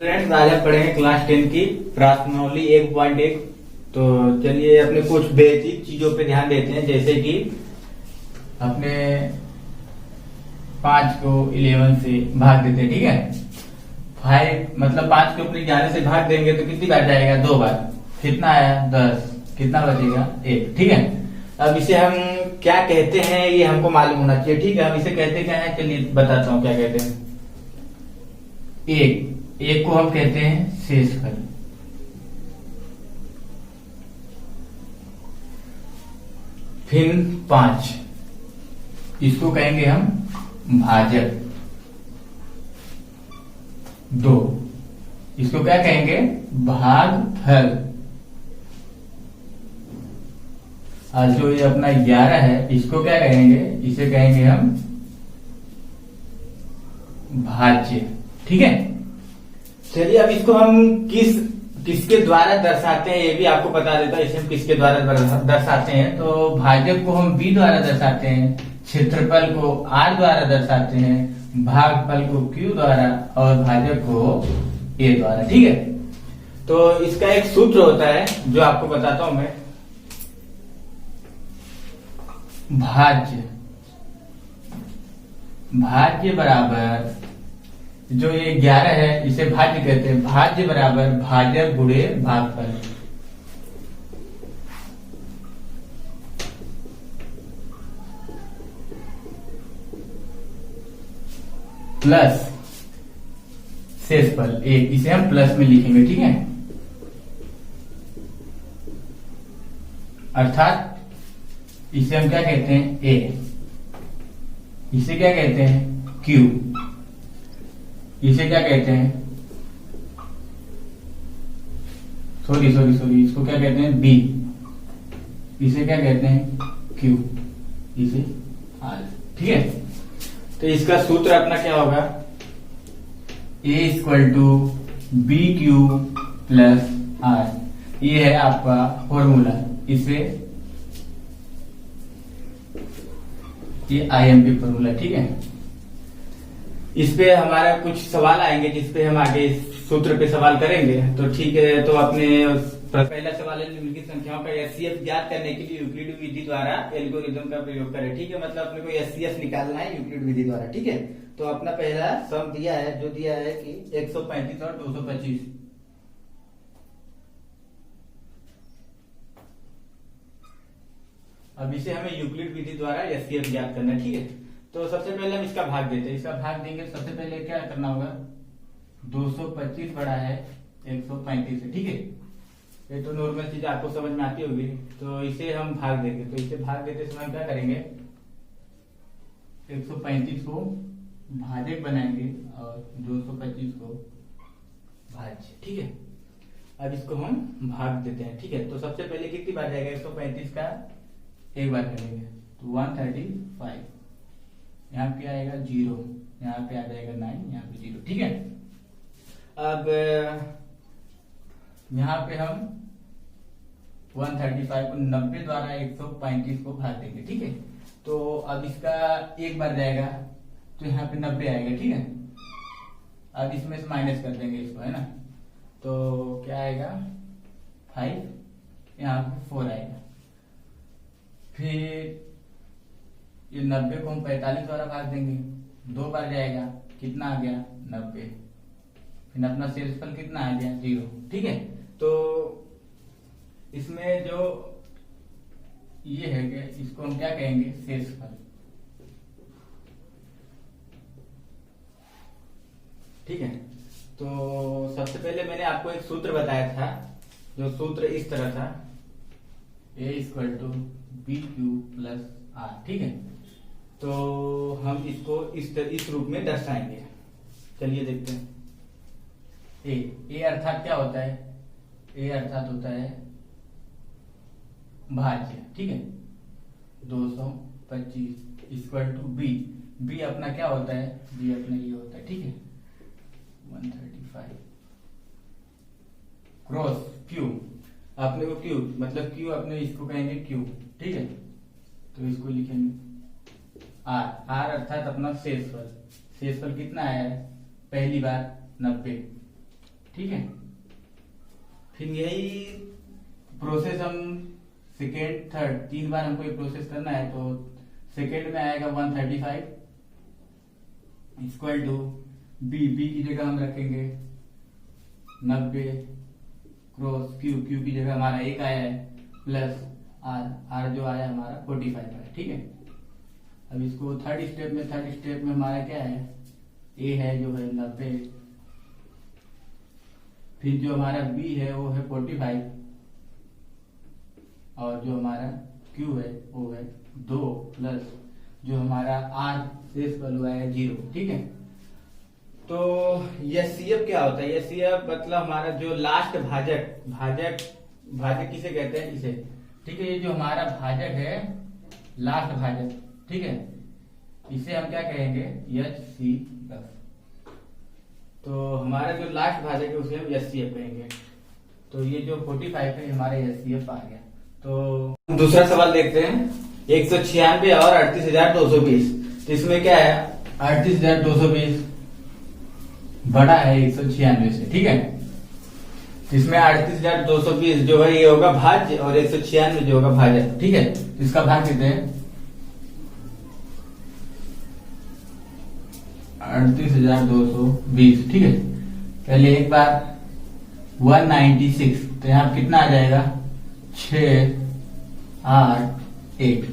Friends, आज हम पढ़ेंगे क्लास 10 की प्राथमिक 1.1। तो चलिए अपने कुछ बेसिक चीजों पे ध्यान देते हैं, जैसे कि अपने 5 को 11 से भाग देते हैं। ठीक है, 5 मतलब 5 को अपने 11 से भाग देंगे तो कितनी बार जाएगा? 2 बार। कितना आया? 10। कितना बचेगा? 1। ठीक है, अब इसे हम क्या कहते हैं ये हमको मालूम होना चाहिए। ठीक है, हम इसे कहते क्या है, चलिए बताता हूँ क्या कहते हैं। एक को हम कहते हैं शेषफल। फिर 5 इसको कहेंगे हम भाजक। 2 इसको क्या कहेंगे? भागफल। और जो ये अपना 11 है इसको क्या कहेंगे? इसे कहेंगे हम भाज्य। ठीक है, चलिए अब इसको हम किसके द्वारा दर्शाते हैं ये भी आपको बता देता हूं। इसे हम किसके द्वारा दर्शाते हैं, तो भाजक को हम b द्वारा दर्शाते हैं, क्षेत्रफल को r द्वारा दर्शाते हैं, भागफल को q द्वारा और भाजक को a द्वारा। ठीक है, तो इसका एक सूत्र होता है जो आपको बताता हूं मैं। भाज्य बराबर, जो ये 11 है इसे भाज्य कहते हैं। भाज्य बराबर भाजक गुणे भागफल। प्लस शेषफल 1, इसे हम प्लस में लिखेंगे। ठीक है, अर्थात इसे हम क्या कहते हैं? a। इसे क्या कहते हैं? q। इसे क्या कहते हैं? सॉरी इसको क्या कहते हैं? b। इसे क्या कहते हैं? q। इसे r। ठीक है, तो इसका सूत्र अपना क्या होगा? a = bq plus r। ये है आपका फॉर्मूला। इसे ये IMP फॉर्मूला। ठीक है, इस पे हमारा कुछ सवाल आएंगे जिसपे हम आगे इस सूत्र पे सवाल करेंगे। तो ठीक है, तो अपने पहला सवाल है निम्नलिखित संख्याओं का HCF ज्ञात करने के लिए यूक्लिड विधि द्वारा एल्गोरिथम का प्रयोग करें। ठीक है, मतलब अपने को HCF निकालना है यूक्लिड विधि द्वारा। ठीक है, तो अपना पहला सम दिया है, जो दिया है कि 135 और 225। अब इसे हमें यूक्लिड विधि द्वारा HCF ज्ञात करना है। ठीक है, तो सबसे पहले हम इसका भाग देते हैं। इसका भाग देंगे, सबसे पहले क्या करना होगा? 225 बड़ा है 135 से। ठीक है, ये तो नॉर्मल चीज आपको समझ में आती होगी। तो इसे हम भाग देंगे, तो इसे भाग देते समय हम क्या करेंगे? 135 को भाजक बनाएंगे और 225 को भाज्य। ठीक है, अब इसको हम भाग देते हैं। ठीक है, तो सबसे पहले कितनी बार जाएगा? 135 का एक बार करेंगे तो 135। यहाँ पे आएगा 0, यहाँ पे आ जाएगा 9, यहाँ पे 0। ठीक है, अब यहाँ पे हम 135 को 90 द्वारा 135 को भाग देंगे। ठीक है, तो अब इसका एक बार जाएगा तो यहाँ पे 90 आएगा। ठीक है, अब इसमें से माइनस कर देंगे इसको, है ना। तो क्या आएगा? 5, यहाँ पे 4 आएगा। फिर ये 90 को हम 45 द्वारा भाग देंगे, 2 बार जाएगा। कितना आ गया? 90। फिर अपना शेषफल कितना आ गया? 0। ठीक है, तो इसमें जो ये है कि इसको हम क्या कहेंगे? शेषफल। ठीक है, तो सबसे पहले मैंने आपको एक सूत्र बताया था, जो सूत्र इस तरह था, a = bq प्लस r। ठीक है, तो हम इसको इस रूप में दर्शाएंगे। चलिए देखते हैं। ए अर्थात क्या होता है? ए अर्थात होता है भाज्य। ठीक है, 225 = b अपना क्या होता है? b अपना ये होता है। ठीक है, 135 क्रॉस q। अपने को q मतलब q अपने इसको कहेंगे q। ठीक है, तो इसको लिखेंगे r अर्थात अपना शेषफल। शेषफल कितना आया है? पहली बार 90, ठीक है। फिर यही प्रोसेस हम सेकेंड थर्ड 3 बार हमको ये प्रोसेस करना है। तो सेकेंड में आएगा 135 इक्वल टू बी की जगह हम रखेंगे 90 क्रॉस क्यू की जगह हमारा 1 आया है प्लस आर जो आया हमारा 45 है। ठीक है। अब इसको थर्ड स्टेप में हमारा क्या है, ए है जो है 90, फिर जो हमारा बी है वो है 45 और जो हमारा क्यू है वो है 2 प्लस जो हमारा आर शेष वैल्यू आया 0। ठीक है। तो एचसीएफ क्या होता है? एचसीएफ मतलब हमारा जो लास्ट भाजक किसे कहते हैं? इसे। ठीक है। ये जो हमारा भाजक है लास्ट भाजक, ठीक है, इसे हम क्या कहेंगे? एचसीएफ। तो हमारा जो लास्ट भाजक है उसे हम एचसीएफ कहेंगे। तो ये जो 45 है हमारा एचसीएफ आ गया। तो दूसरा सवाल देखते हैं। 196 और 38,220, तो इसमें क्या है? 38,220 बड़ा है 196 से। ठीक है। इसमें 38,220 जो है ये होगा भाज्य और 196 जो होगा भाजक। ठीक है। तो इसका भाग देते हैं 38,220। ठीक है। पहले एक बार 196, तो यहाँ कितना आ जाएगा? 6 8 8।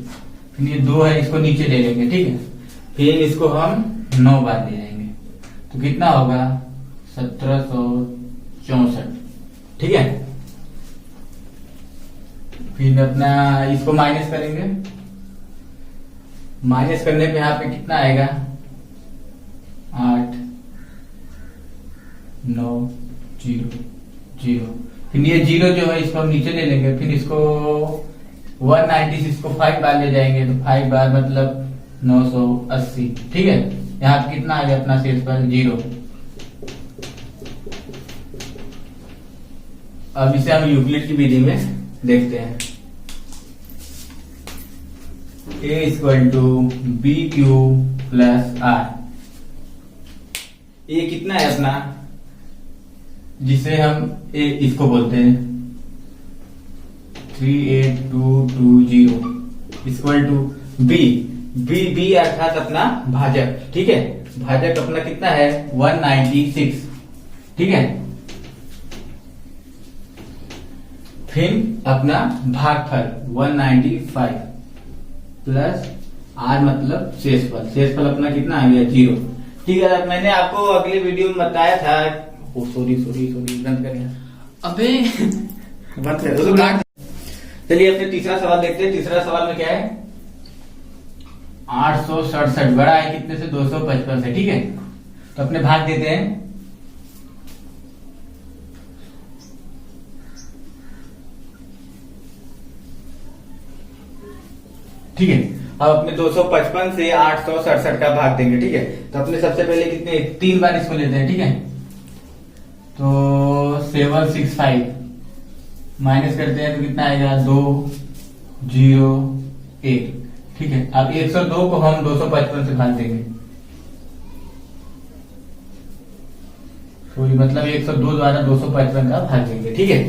फिर ये 2 है, इसको नीचे ले लेंगे। ठीक है। फिर इसको हम 9 बार ले जाएंगे, तो कितना होगा? 1764। ठीक है। फिर अपना इसको माइनस करेंगे। माइनस करने पे यहाँ पे कितना आएगा? 8 9 0 0। फिर ये 0 जो है इसको हम नीचे ले लेंगे। फिर इसको 196 को 5 बार ले जाएंगे, तो 5 बार मतलब 980। ठीक है। यहाँ पे कितना आ गया अपना शेष पर? 0। अब इसे हम यूक्लिड की विधि में देखते हैं। A equal to B Q plus r. ये कितना है अपना, जिसे हम इसको बोलते हैं 38220 इक्वल टू बी अर्थात अपना भाजक। ठीक है। भाजक अपना कितना है? 196। ठीक है। फिर अपना भागफल 195 प्लस आर मतलब शेषफल। शेषफल अपना कितना आ गया? 0। ठीक है। मैंने आपको अगले वीडियो में बताया था। सॉरी बंद करें। अबे बंद कर। चलिए अपने तीसरा सवाल देखते हैं। तीसरा सवाल में क्या है? 867 बड़ा है कितने से? 255 से। ठीक है। तो अपने भाग देते हैं। ठीक है। अब अपने 255 से 867 का भाग देंगे। ठीक है। तो अपने सबसे पहले कितने 3 बार इसको लेते हैं। ठीक है। तो 765 माइनस करते हैं तो कितना आएगा? 2 0 1। ठीक है। अब 102 को हम 255 से भाग देंगे। सॉरी मतलब 102 द्वारा 255 का भाग देंगे। ठीक है।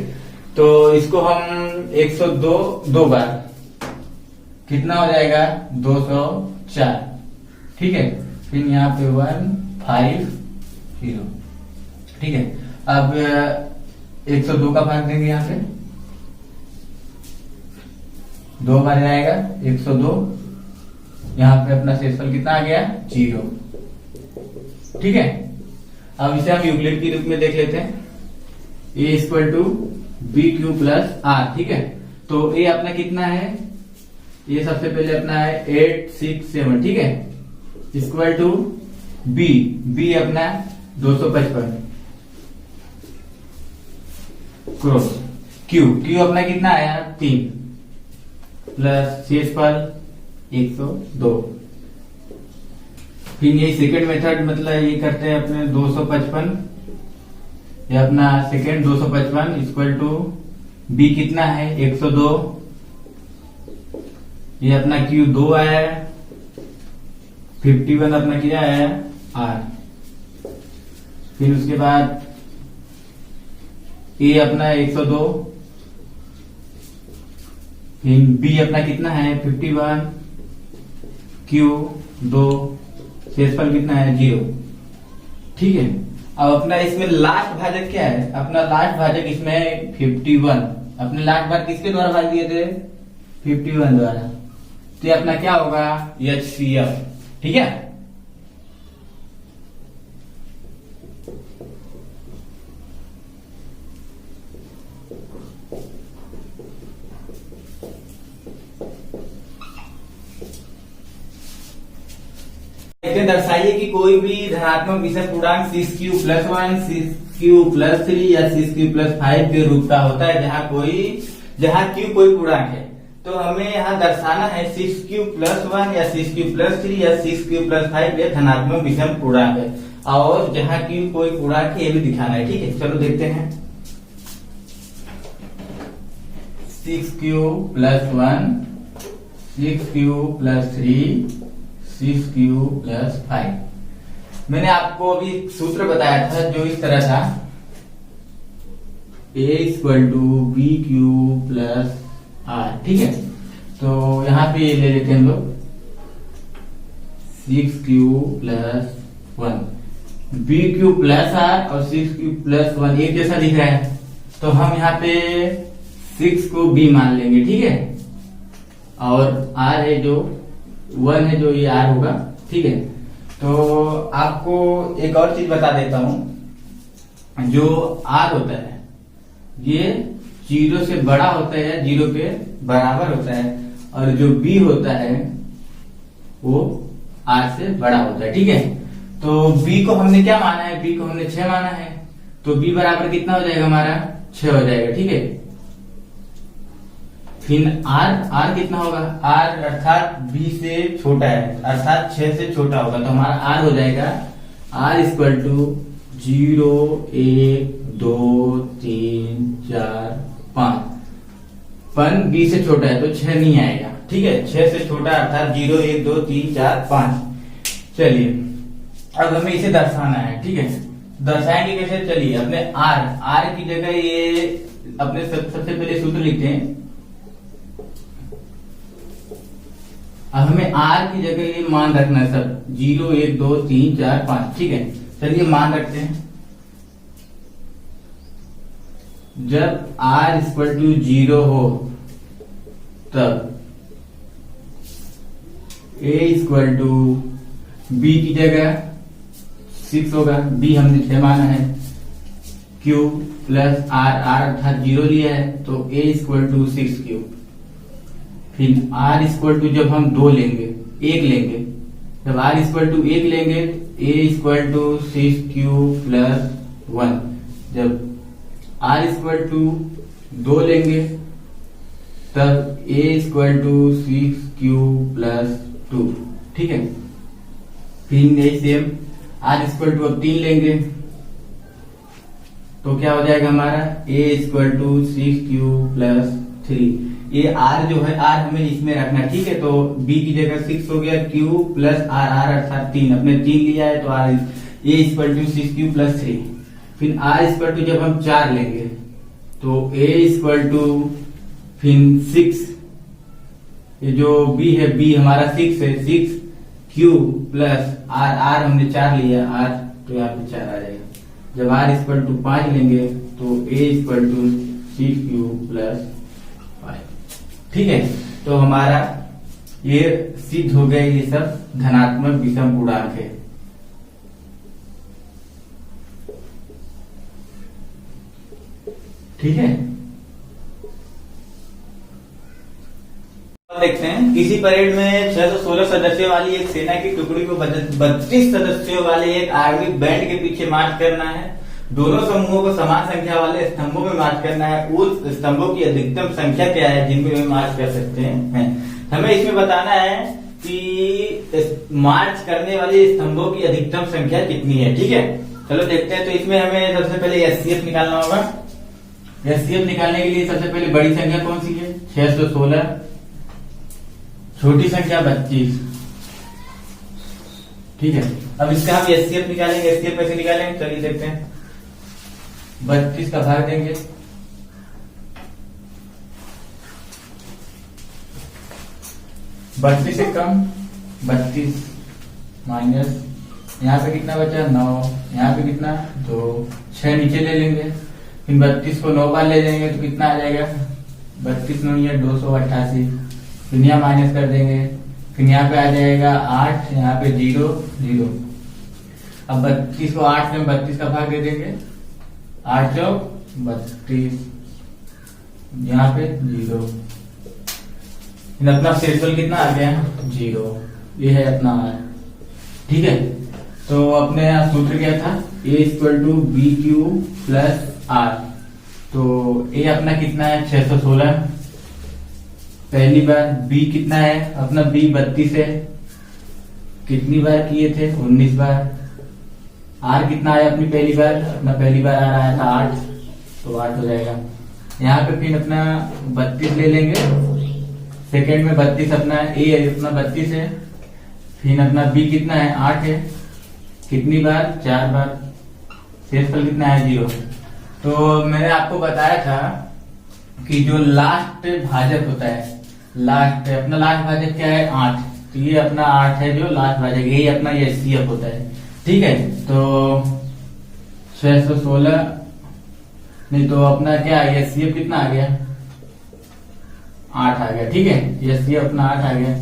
तो इसको हम 102 2 बार कितना हो जाएगा? 204। ठीक है। फिर यहाँ पे 150। ठीक है। अब 102 का भाग देंगे यहाँ पे 2 बार आएगा 102। यहाँ पे अपना शेषफल कितना आ गया? 0। ठीक है। अब इसे हम यूक्लिड के रूप में देख लेते हैं। A equal to B Q plus R. ठीक है। तो ए अपना कितना है? ये सबसे पहले अपना है 867। ठीक है। इक्वल टू बी अपना 255 क्रॉस क्यू अपना कितना आया? 3 प्लस शेषफल 102। फिर ये सेकेंड मेथड मतलब ये करते हैं अपने 255, ये अपना सेकेंड 255 इक्वल टू बी कितना है? 102। ये अपना क्यू 2 आया है। 51 अपना क्या है? आर। फिर उसके बाद ए अपना 102, फिर बी अपना कितना है 51, क्यू 2, शेषफल कितना है 0। ठीक है, अब अपना इसमें लास्ट भाजक क्या है, अपना लास्ट भाजक इसमें 51, अपने लास्ट बार किसके द्वारा भाग दिए थे 51 द्वारा, तो ये अपना क्या होगा HCF। ठीक है, दर्शाइए कि कोई भी धनात्मक विषम पूर्णांक 6q+1, 6q+3 या 6q+5 के रूप का होता है, जहाँ q कोई पूर्णांक है। तो हमें यहाँ दर्शाना है 6q+1 या 6q+3 या 6q+5 ये धनात्मक विषम पूर्णांक है, और जहाँ q कोई पूर्णांक है ये भी दिखाना है। ठीक है, चलो देखते हैं। 6q+1, 6q+3, 6q+5। मैंने आपको अभी सूत्र बताया था जो इस तरह था, A = BQ+R। ठीक है, तो यहाँ पे ले लेते हैं हम लोग 6q+1, BQ+R और 6q+1 एक जैसा दिख रहा है, तो हम यहाँ पे 6 को B मान लेंगे। ठीक है, और R है जो 1 है जो ये R होगा। ठीक है, तो आपको एक और चीज बता देता हूं, जो R होता है ये 0 से बड़ा होता है, 0 के बराबर होता है, और जो B होता है वो R से बड़ा होता है। ठीक है, तो B को हमने क्या माना है, B को हमने 6 माना है, तो B बराबर कितना हो जाएगा हमारा 6 हो जाएगा। ठीक है, फिर R कितना होगा, R अर्थात B से छोटा है, अर्थात 6 से छोटा होगा, तो हमारा R हो जाएगा R = 0, 1, 2, 3, 4, 5। पन B से छोटा है तो 6 नहीं आएगा। ठीक है, 6 से छोटा अर्थात 0, 1, 2, 3, 4, 5। चलिए अब हमें इसे दर्शाना है। ठीक है, दर्शाएंगे कैसे, चलिए अपने R की जगह ये अपने सबसे पहले सूत्र लिखते हैं। अब हमें R की जगह ये मान रखना है सब, 0, 1, 2, 3, 4, 5। ठीक है, चलिए मान रखते हैं। जब R = 0 हो तब A = B की जगह 6 होगा, B हमने 6 माना है, Q+R अर्थात 0 लिया है, तो A = 6q। फिर R जब हम 2 लेंगे, 1 लेंगे, जब R = 1 लेंगे A = 6q+1, जब R = 2 लेंगे तब A = 6q+2। ठीक है, फिर नहीं सेम R = अब 3 लेंगे तो क्या हो जाएगा हमारा A = 6q+3। ये R जो है R हमें इसमें रखना है। ठीक है, तो B की जगह 6 हो गया, Q+R अर्थात 3, अपने 3 लिया है तो R A = 6q+3। फिर R जब हम 4 लेंगे तो A = फिर 6, ये जो B है B हमारा 6 है, 6q+R हमने 4 लिया R, तो यहाँ पे 4 आ जाएगा। जब R 5 लेंगे तो A = 6q+5। ठीक है, तो हमारा ये सिद्ध हो गया, ये सब धनात्मक विषम पूर्णांक है। ठीक है, देखते हैं, किसी परेड में 616 सदस्यों वाली एक सेना की टुकड़ी को 32 सदस्यों वाले एक आर्मी बैंड के पीछे मार्च करना है। दोनों समूहों को समान संख्या वाले स्तंभों में मार्च करना है। उस स्तंभों की अधिकतम संख्या क्या है जिनमें वे मार्च कर सकते हैं। हमें इसमें बताना है कि मार्च करने वाले स्तंभों की अधिकतम संख्या कितनी है। ठीक है, चलो देखते हैं। तो इसमें हमें सबसे पहले HCF निकालना होगा। HCF निकालने के लिए सबसे पहले बड़ी संख्या कौन सी है 616, छोटी संख्या 32। ठीक है, अब इसका हम HCF निकालेंगे। HCF कैसे निकालेंगे चलिए देखते हैं। 32 का भाग देंगे, 32 से कम 32 माइनस यहाँ पे कितना बचा 9, यहाँ पे कितना 2, 6 नीचे ले लेंगे, फिर 32 को 9 बार ले जाएंगे तो कितना आ जाएगा 32 9 या 288, फिर यहाँ माइनस कर देंगे, फिर यहाँ पे आ जाएगा 8, यहाँ पे 0 0। अब 32 को 8 में 32 का भाग दे देंगे, 8 चौक 32, यहाँ पे 0, अपना शेषफल कितना आ गया 0, ये है अपना R। ठीक है, तो अपने यहाँ सूत्र क्या था A equal to B Q plus R। तो A अपना कितना है 616 पहली बार, B कितना है अपना B 32 है, कितनी बार किए थे 19 बार। R कितना आया अपनी पहली बार, अपना पहली बार R आया था 8, तो 8 हो जाएगा। यहाँ पे फिर अपना 32 ले लेंगे, सेकेंड में 32 अपना A है, अपना 32 है, फिर अपना B कितना है 8 है, कितनी बार 4 बार, शेषफल कितना है 0। तो मैंने आपको बताया था कि जो लास्ट भाजक होता है, अपना लास्ट भाजक क्या है 8, तो ये अपना 8 है जो लास्ट भाजक, यही अपना एचसीएफ होता है। ठीक है, तो 616 नहीं तो अपना क्या एचसीएफ कितना आ गया 8 आ गया। ठीक है, एचसीएफ अपना 8 आ गया।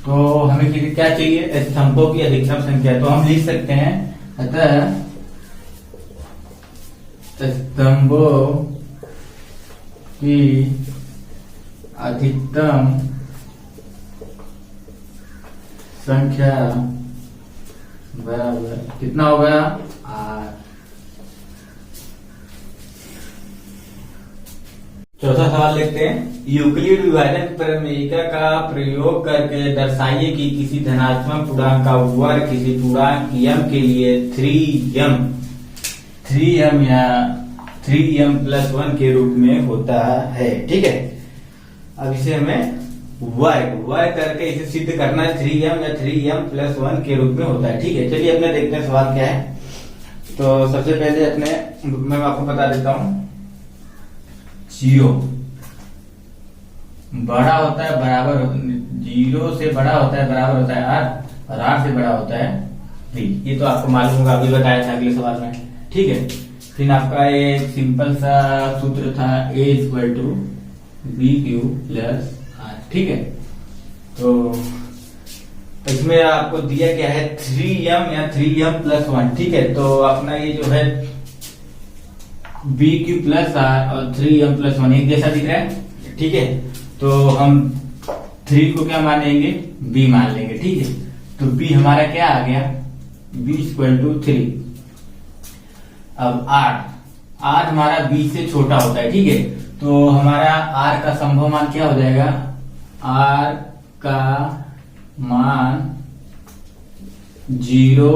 तो हमें क्या चाहिए स्तंभों की अधिकतम संख्या, तो हम लिख सकते हैं अतः स्तंभों की अधिकतम संख्या बराबर कितना होगा R। चौथा सवाल देखते हैं, यूक्लिड विभाजन प्रमेयिका का प्रयोग करके दर्शाइए कि किसी धनात्मक पूर्णांक का वर्ग किसी पूर्णांक m के लिए 3m या 3m प्लस 1 के रूप में होता है। ठीक है, अब इसे हमें वर्ग करके इसे सिद्ध करना है, 3m या 3m प्लस 1 के रूप में होता है। ठीक है, चलिए अपने देखते हैं सवाल क्या है। तो सबसे पहले अपने मैं आपको बता देता हूं, 0 बड़ा होता है बराबर, 0 से बड़ा होता है बराबर होता है R, और R से बड़ा होता है B। ये तो आपको मालूम होगा, अभी बताया था अगले सवाल में। ठीक है, फिर आपका एक सिंपल सा सूत्र था A equal to B Q plus R। ठीक है, तो इसमें आपको दिया क्या है 3m या 3m प्लस 1। ठीक है, तो अपना ये जो है बी क्यू प्लस R और 3m प्लस 1 एक जैसा दिख रहा है। ठीक है, तो हम 3 को क्या मानेंगे B मान लेंगे। ठीक है, तो B हमारा क्या आ गया B इक्वल टू 3। अब R हमारा B से छोटा होता है। ठीक है, तो हमारा R का संभव मान क्या हो जाएगा, R का मान 0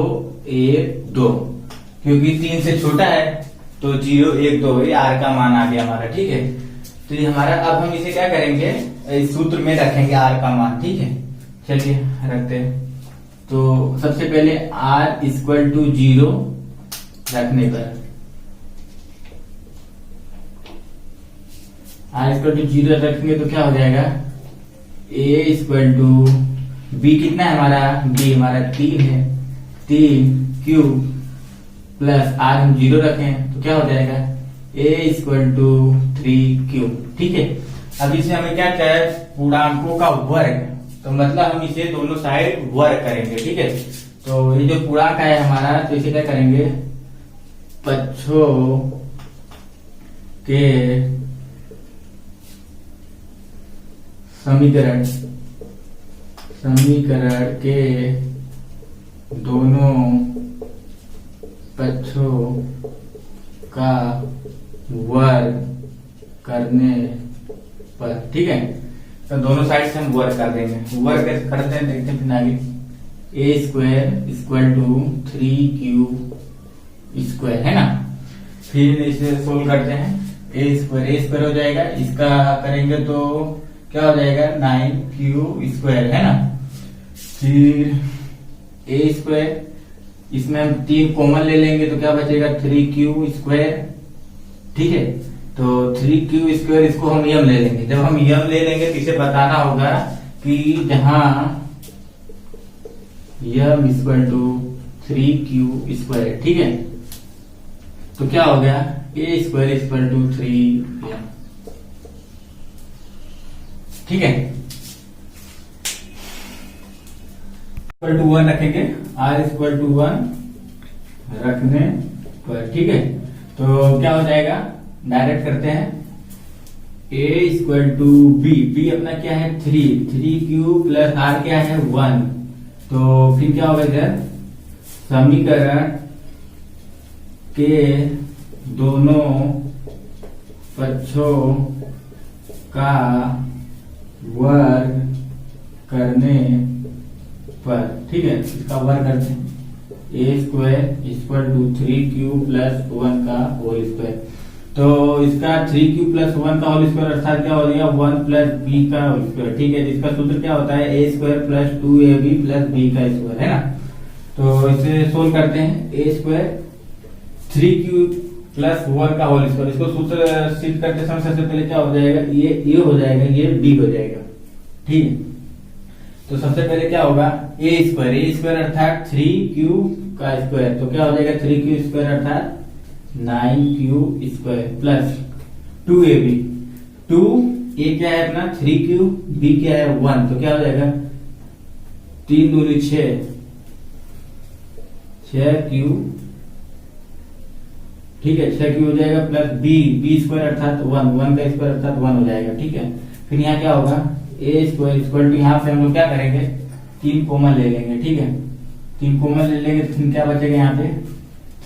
1 2, क्योंकि 3 से छोटा है तो 0 1 2 R का मान आ गया हमारा। ठीक है, तो ये हमारा, अब हम इसे क्या करेंगे इस सूत्र में रखेंगे R का मान। ठीक है, चलिए रखते हैं। तो सबसे पहले R इक्वल टू 0 रखने पर, R इक्वल टू 0 रखेंगे तो क्या हो जाएगा A इक्वल टू B कितना है हमारा, B हमारा 3 है, 3 क्यू प्लस R हम 0 रखें तो क्या हो जाएगा A इक्वल टू 3 क्यू। ठीक है, अब इसे हमें क्या चाहिए पूर्णांकों का वर्ग, तो मतलब हम इसे दोनों साइड वर्ग करेंगे। ठीक है, तो ये जो पूर्णांक है हमारा, तो इसे क्या करेंगे पक्षों के समीकरण के दोनों पक्षों का वर्ग करने पर। ठीक है, तो दोनों साइड से हम वर्ग कर देंगे, वर्ग कैसे करते हैं देखते हैं फिर आगे। A square equal to 3Q square है ना, फिर इसे सोल्व करते हैं। A स्क्वायर हो जाएगा, इसका करेंगे तो क्या हो जाएगा 9Q स्क्वायर है ना, फिर A स्क्वायर, इसमें हम 3 कॉमन ले लेंगे तो क्या बचेगा 3Q स्क्वायर ठीक है। तो 3q² इसको हम यम ले लेंगे। जब हम यम ले लेंगे तो इसे बताना होगा कि जहां यम इक्वल टू 3q², ठीक है, तो क्या हो गया a² इक्वल टू 3m, ठीक है। इक्वल टू 1 रखेंगे, r इक्वल टू 1 रखने पर, ठीक है। तो क्या हो जाएगा, डायरेक्ट करते हैं, a इक्वल टू b अपना क्या है 3q प्लस r क्या है 1। तो फिर क्या होगा इधर, समीकरण के दोनों पक्षों का वर्ग करने पर, ठीक है, इसका वर्ग करते हैं, a² equal to 3q plus 1 का होल स्क्वायर। तो इसका 3q प्लस 1 का होल स्क्वायर अर्थात क्या हो जाएगा 1 प्लस b का होल स्क्वायर, ठीक है। जिसका सूत्र क्या होता है a² plus 2ab plus b का स्क्वायर, है ना। तो इसे सोल्व करते हैं, a² 3q प्लस 1 का होल स्क्वायर, इसको सूत्र सिद्ध करते समय सबसे पहले क्या हो जाएगा, ये a हो जाएगा, ये b हो जाएगा, ठीक है। तो सबसे पहले क्या होगा a² अर्थात 3q का स्क्वायर, तो क्या हो जाएगा 3q² अर्थात 9q² प्लस 2ab, 2a क्या है अपना 3q, b क्या है 1, तो क्या हो जाएगा 3 दूनी 6q, ठीक है, 6q हो जाएगा प्लस b² अर्थात 1 का स्क्वायर अर्थात 1 हो जाएगा, ठीक है। फिर यहाँ क्या होगा a² इक्वल टू, यहाँ पे हम लोग क्या करेंगे 3 कॉमन ले लेंगे, ठीक है। 3 कॉमन ले लेंगे तो फिर क्या बचेगा यहाँ पे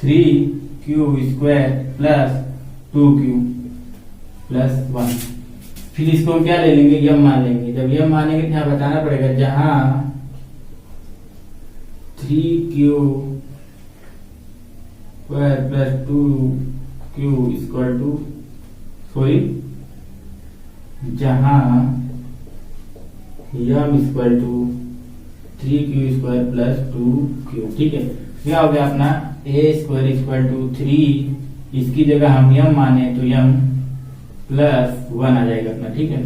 3q² प्लस 2q प्लस 1। फिर इसको हम क्या ले लेंगे यम मान लेंगे। जब यम मानेंगे तो यहाँ बताना पड़ेगा जहां 3q² plus 2q equal to, sorry, जहां M equal to 3q² plus 2q, ठीक है। क्या हो गया अपना a² इक्वल टू 3, इसकी जगह हम यम माने तो यम प्लस 1 आ जाएगा अपना, ठीक है।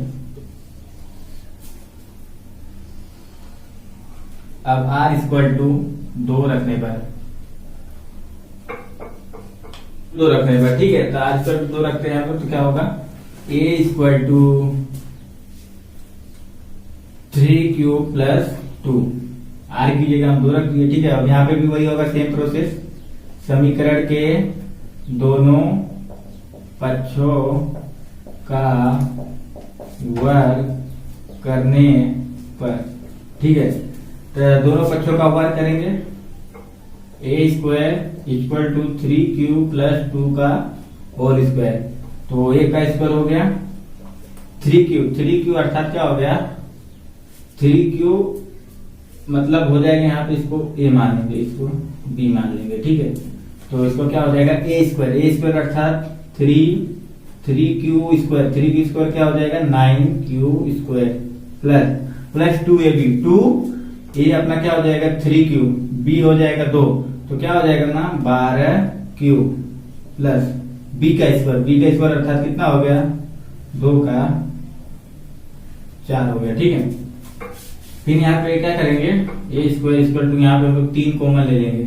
अब r इक्वल टू 2 रखने पर, 2 रखने पर, ठीक है। तो r इक्वल टू 2 रखते हैं तो क्या होगा a equal to 3q plus 2, r की जगह हम 2 रख दिए, ठीक है। अब यहाँ पे भी वही होगा सेम प्रोसेस, समीकरण के दोनों पक्षों का वर्ग करने पर, ठीक है। तो दोनों पक्षों का वर्ग करेंगे, a² equal to 3q plus 2 का होल स्क्वायर, तो a का स्क्वायर हो गया 3q अर्थात क्या हो गया 3q, मतलब हो जाएगा यहाँ पे इसको a मान लेंगे, इसको b मान लेंगे, ठीक है। तो इसको क्या हो जाएगा a² अर्थात 3q² क्या हो जाएगा 9q² प्लस 2ab, 2a अपना क्या हो जाएगा 3q, b हो जाएगा 2, तो क्या हो जाएगा ना 12q प्लस b का स्क्वायर अर्थात कितना हो गया 2 का 4 हो गया, ठीक है। फिर यहाँ पे क्या करेंगे a² इक्वल टू, यहाँ पे हम लोग 3 कॉमन ले लेंगे,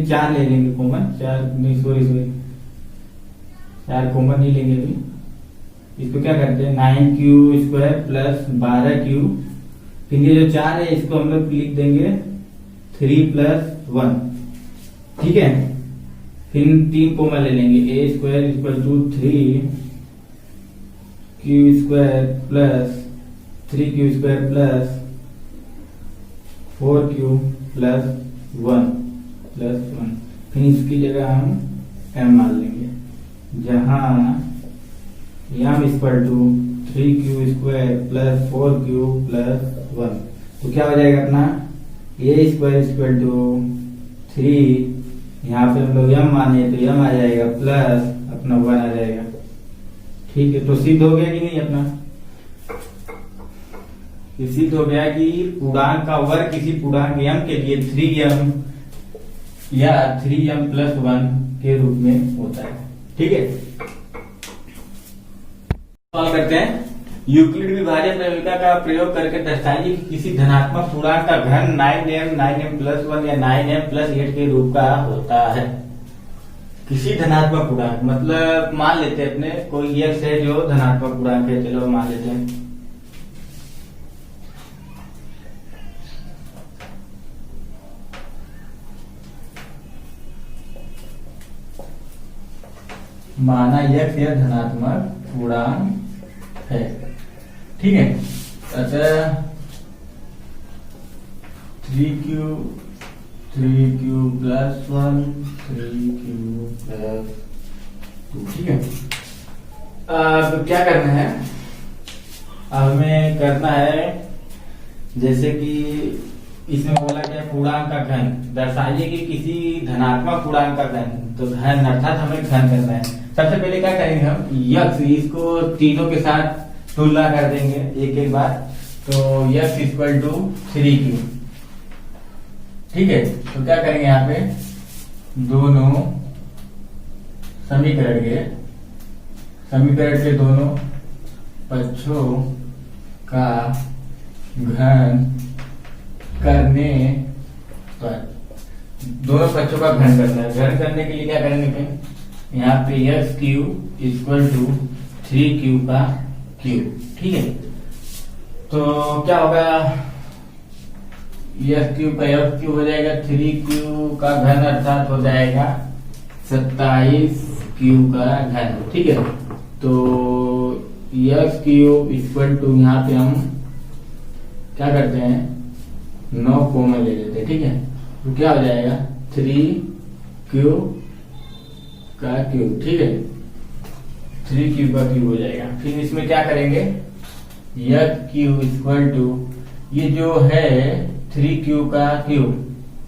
4 ले लेंगे कॉमन, 4 नहीं, सॉरी 4 कॉमन नहीं लेंगे अभी। इसको क्या करते हैं 9q² प्लस 12q, फिर ये जो 4 है इसको हम लोग लिख देंगे 3 प्लस 1, ठीक है। फिर 3 कॉमन ले लेंगे, a² equal to 3q² plus 3q² plus 4q plus 1 plus 1, फिर इसकी जगह हम m मान लेंगे, जहां M equal to 3q² plus 4q plus 1, तो क्या हो जाएगा अपना a² इक्वल टू 3, यहाँ पे हम लोग यम माने तो यम आ जाएगा प्लस अपना 1 आ जाएगा, ठीक है। तो सिद्ध हो गया कि नहीं अपना, ये सिद्ध हो गया कि पूर्णांक का वर्ग किसी पूर्णांक m के लिए 3m या 3m प्लस 1 के रूप में होता है। ठीक है, सॉल्व करते हैं। यूक्लिड विभाजन प्रमेय का प्रयोग करके दर्शाइए कि किसी धनात्मक पूर्णांक का घन 9m+1 या 9m+8 के रूप का होता है। किसी धनात्मक पूर्णांक मतलब मान लेते हैं अपने कोई x है जो धनात्मक पूर्णांक है, चलो मान लेते हैं। माना x यह धनात्मक पूर्णांक है, ठीक है। अतः 3q + 1 3q + 2, ठीक है। अब क्या करना है, अब हमें करना है जैसे कि इसमें बोला गया पूर्णांक का घन, दर्शाइए कि किसी धनात्मक पूर्णांक का घन, तो घन अर्थात हमें घन करना है। सबसे पहले क्या करेंगे हम, यक्स इसको तीनों के साथ तुलना कर देंगे एक एक बार, तो यक्स = 3q, ठीक है। तो क्या करेंगे यहाँ पे दोनों समीकरण के दोनों पक्षों का घन करने पर, दोनों पक्षों का घन करना है। घन करने के लिए क्या करेंगे फिर यहाँ पे x³ = 3q का क्यूब, ठीक है। तो क्या होगा, x³ का f³ हो जाएगा 3q का घन अर्थात हो जाएगा 27q का घन, ठीक है। तो x³ यहाँ पे हम क्या करते हैं 9 कॉमन ले लेते हैं, ठीक है। तो क्या हो जाएगा 3q का क्यूब, ठीक है, 3q का क्यूब हो जाएगा। फिर इसमें क्या करेंगे x³ ये जो है 3q का क्यूब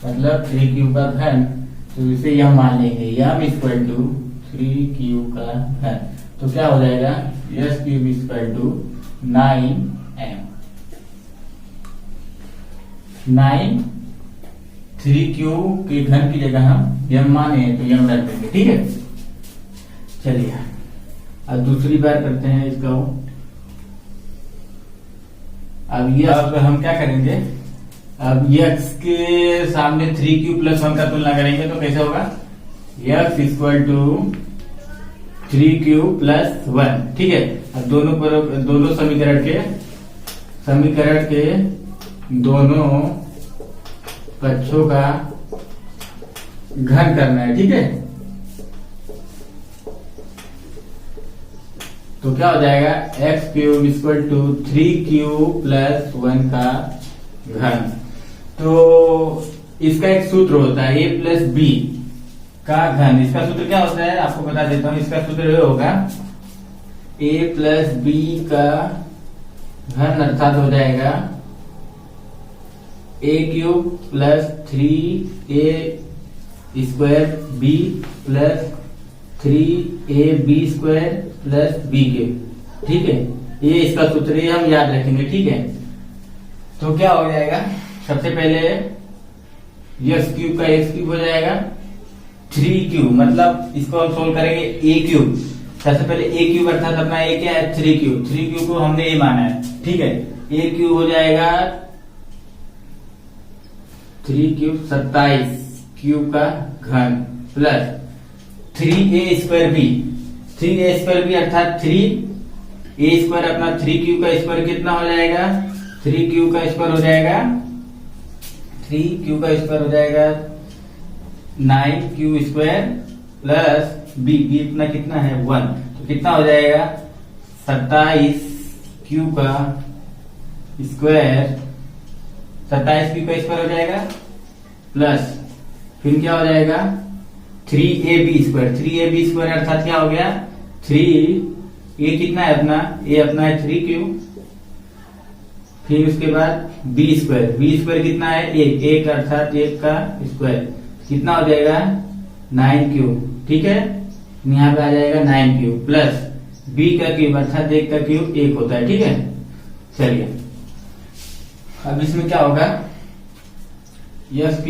मतलब 3q का घन, तो इसे यह मान लेंगे m = 3q का घन। तो क्या हो जाएगा s³ = 9m, 9 3q के घन की जगह हम m माने तो m रख देंगे, ठीक है। चलिए अब दूसरी बार करते हैं इसका। अब हम क्या करेंगे, अब x के सामने 3q + 1 का तुलना करेंगे तो कैसे होगा, x = 3q + 1, ठीक है। अब दोनों समीकरण के दोनों पक्षों का घन करना है, ठीक है। तो क्या हो जाएगा x³ = 3q + 1 का घन। तो इसका एक सूत्र होता है a + b का घन। इसका सूत्र क्या होता है आपको बता देता हूं, इसका सूत्र ये होगा a + b का घन अर्थात हो जाएगा a³ + 3ab² + 3ab² + b³, ठीक है। ये इसका सूत्र है, हम याद रखेंगे, ठीक है। तो क्या हो जाएगा, सबसे पहले x³ का x³ हो जाएगा 3q, मतलब इसको हम सोल्व करेंगे a³। सबसे पहले a³ अर्थात अपना a क्या है 3q को हमने a माना है, ठीक है। a³ हो जाएगा 3q 27q का घन प्लस 3a² अर्थात 3a² अपना 3q का स्क्वायर कितना हो जाएगा, 3q का स्क्वायर हो जाएगा 9q² प्लस b अपना कितना है 1, तो कितना हो जाएगा 27q का स्क्वायर, 27q का स्क्वायर हो जाएगा प्लस फिर क्या हो जाएगा 3ab² अर्थात क्या हो गया 3a कितना है अपना है 3q, फिर उसके बाद b² कितना है 1 अर्थात 1 का स्क्वायर कितना हो जाएगा 9q, ठीक है। यहाँ पे आ जाएगा 9q प्लस b का क्यूब अर्थात 1 का क्यूब 1 होता है, ठीक है। चलिए अब इसमें क्या होगा x³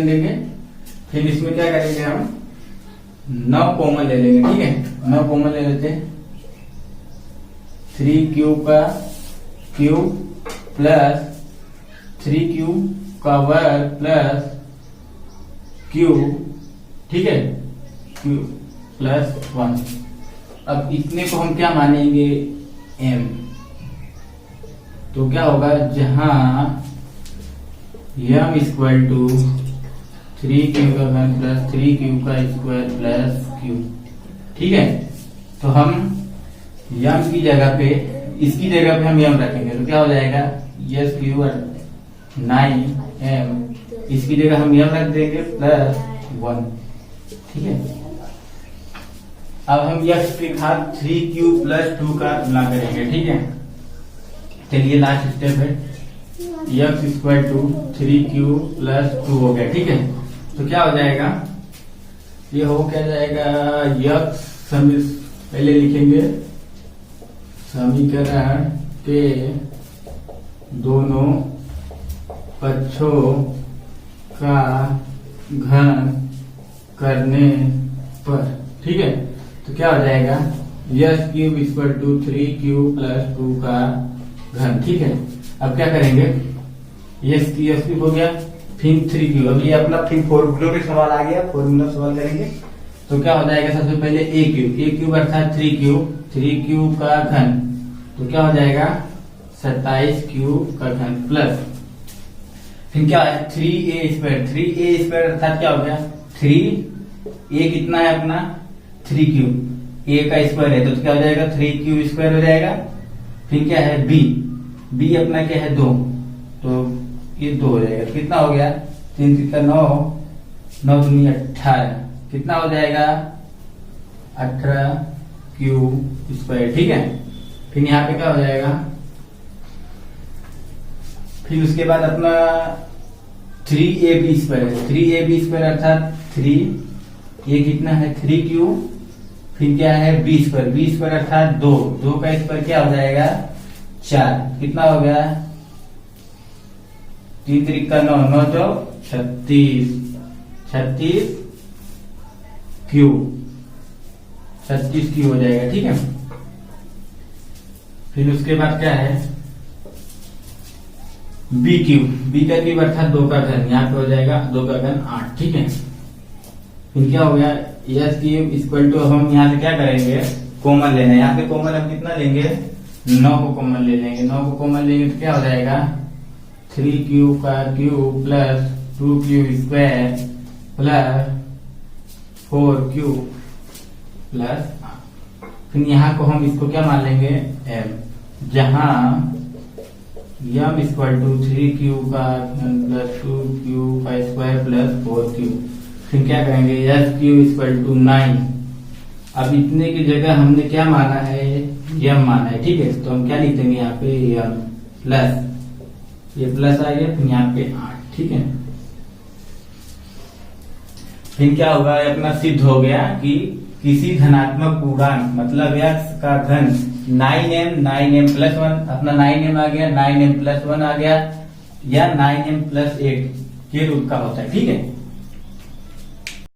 देंगे, फिर इसमें क्या करेंगे हम 9 कॉमन ले लेंगे, ठीक है, 9 कॉमन ले लेते हैं। 3q का क्यूब प्लस 3q का वर्ग प्लस क्यूब, ठीक है, क्यूब प्लस 1। अब इतने को हम क्या मानेंगे, m। तो क्या होगा, जहां m इक्वल टू 3q का घन प्लस 3q का स्क्वायर प्लस q, ठीक है। तो हम m की जगह पे, इसकी जगह पे हम m रखेंगे, तो क्या हो जाएगा, यस क्यू 9m, इसकी जगह हम m रख देंगे प्लस 1, ठीक है। अब हम x के घात 3q प्लस 2 का गुणा करेंगे, ठीक है। चलिए लास्ट स्टेप है, x equal to 3q plus 2 हो गया, ठीक है। तो क्या हो जाएगा, ये हो क्या जाएगा, x पहले लिखेंगे समीकरण के दोनों पक्षों का घन करने पर, ठीक है। तो क्या हो जाएगा, यस cube equal to 3q plus 2 का घन, ठीक है। अब क्या करेंगे, यस क्यूब हो गया, फिर 3q, अब ये अपना फिर फॉर्मूला में सवाल आ गया, फॉर्मूला सवाल करेंगे। तो क्या हो जाएगा, सबसे पहले a क्यूब अर्थात 3q का घन, तो क्या हो जाएगा 27q का घन प्लस, फिर क्या है 3a स्क्वायर अर्थात क्या हो गया 3a कितना है अपना 3q, a का स्क्वायर है तो क्या हो जाएगा 3q स्क्वायर हो जाएगा। फिर क्या है b अपना क्या है 2, तो ये 2 हो जाएगा, कितना हो गया 3 3 9 9 दूनी 18, कितना हो जाएगा 18q स्क्वायर, ठीक है। फिर यहाँ पे क्या हो जाएगा, फिर उसके बाद अपना 3ab स्क्वायर अर्थात 3 ये कितना है 3q, फिर क्या है b स्क्वायर अर्थात 2 का स्क्वायर क्या हो जाएगा 4, कितना हो गया 3 3 का 9 9 तो 36 36q हो जाएगा, ठीक है। फिर उसके बाद क्या है b का क्यूब अर्थात 2 का घन, यहाँ पे हो जाएगा 2 का घन 8, ठीक है। फिर क्या हो गया यस क्यूब इक्वल टू, हम यहाँ से क्या करेंगे कॉमन लेना है, यहाँ पे कॉमन हम कितना लेंगे 9 को कॉमन ले लेंगे, 9 को कॉमन लेंगे तो क्या हो जाएगा 3q का cube plus 2q square plus 4q plus, फिर यहाँ को हम इसको क्या मान लेंगे m, जहां m इक्वल टू 3q का प्लस 2q का स्क्वायर प्लस 4q, फिर क्या करेंगे यस क्यू इक्वल टू 9। अब इतने की जगह हमने क्या माना है m माना है, ठीक है। तो हम क्या लिख देंगे यहाँ पे m प्लस, ये प्लस आ गया, फिर यहाँ पे 8, ठीक है। फिर क्या होगा अपना सिद्ध हो गया कि किसी धनात्मक पूर्णांक मतलब x का घन 9m प्लस 1, अपना 9m आ गया, 9m प्लस 1 आ गया, या 9m प्लस 8 के रूप का होता है, ठीक है।